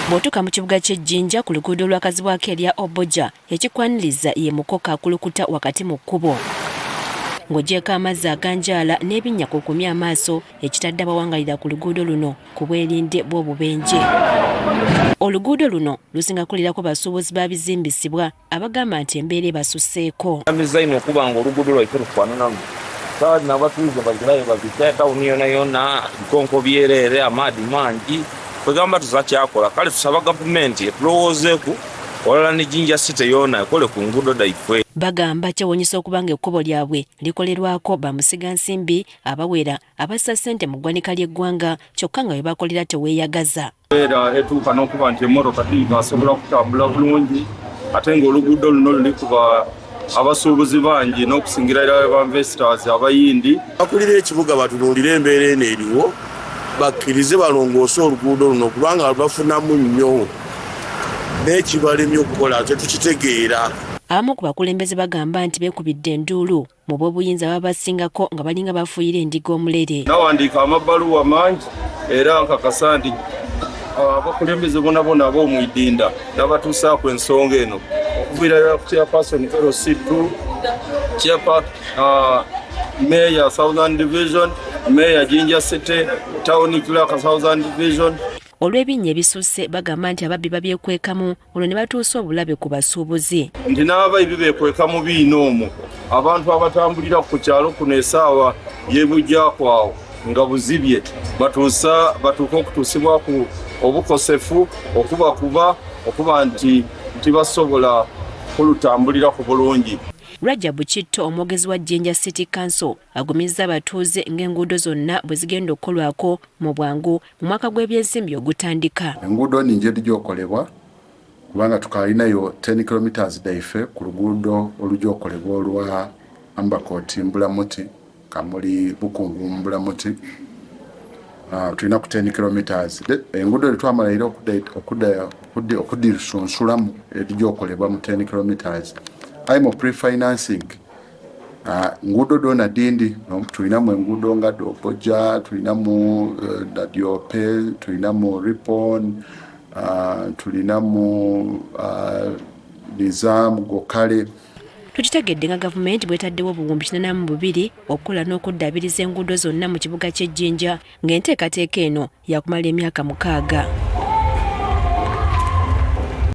Bw'otuuka mu kibuga ky'Ejjinja ku luguudo lwakazibwako erya Oboja ekikwaniriza ye mukoka akulukuta wakati mu kkubo. Ng'ogyeko amazzi aganjaala n'ebinnya kukumya amaaso ekitadde abawangalira ku luguudo luno ku bwerinde bw'obubenje. Oluguudo luno lusinga kulirako basuubuzi ba bizimbisibwa abagamba nti embeera ebasusseeko. Amizaino okuba nga oluguudo lwaife lufaananamu. Sawa n'abatuuze bagirayo babite tawuni yona yona bikonko byereere amaadi mangi. Kwegamba tuzakyakola kale tusaba gavumenti etulowoozeeku olala ne Jinja City yona ekole ku nguudo dhaife. Bagamba kyewuunyisa okuba nga ekkubo lyabwe likolerwako bamusigansimbi abawera abassa ssente mu ggwanika ly'eggwanga kyokka nga bwe bakolera teweeyagaza. Era etuuka n'okuba nti emmotoka asobola kutambula bulungi ate ng'oluguudo luno lulikuba abasuubuzi bangi n'okusingira ddala ba investors abayindi. Akulira ekibuga batunuulire embeera eno eriwo bakkirize balongoose oluguudo luno kubanga bafunamu nnyo n'ekibalemye okukola tetukitegeera. Abamu ku bakulembeze bagamba nti beekubidde enduulu mu b'obuyinza baba basingako nga balinga bafuuyira endiga omulere. Nawandiika amabbaluwa mangi era nkakasa nti abakulembeze bonna ab'omwidinda n'abatuusaako ensonga eno okuviira ku chairperson LC2, Mayor Southern Division, Mayor Jinja City, Town Clerk Southern Division. Olw'ebinnya ebisusse bagamba nti ababbi babyekwekamu olwo ne batuusa obulabe ku basuubuzi. Nti n'abayibbi beekwekamu biina omwo abantu abatambulira ku kyalo kuno essaawa y'ebujjakwawo nga buzibye batuuka okutuusibwa ku obukosefu okubakuba okuba nti tibasobola kulutambulira ku bulungi. Rajabu Kitto omwogezi wa Jinja City Council agumizza abatuuze ng'enguudo zonna bwe zigenda okukolwako mu bwangu mu mwaka gw'ebyensimbi ogutandika. Enguudo nningi edijookolebwa kubanga tukalinayo 10 km dhaife ku luguudo olujookolebwa olwa Ambakoti Mbulamuti Kamuli Bukungu Mbulamuti. Tulina ku 10 km. Enguudo etwamalaira okudirisunsulamu edijookolebwa mu 10 km. I'm pre-financing. Ngudo dona dindi, tuinamu engudo nga Oboja, tuinamu Dadiope, tuinamu Ripon, tuinamu Nizam, Gokale. Tukitegedde nga gavumenti bwetaddewo obuwumbi 42 okukola n'okuddaabiriza enguudo zonna mu kibuga ky'Ejjinja ng'enteekateeka eno yakumala emyaka 6.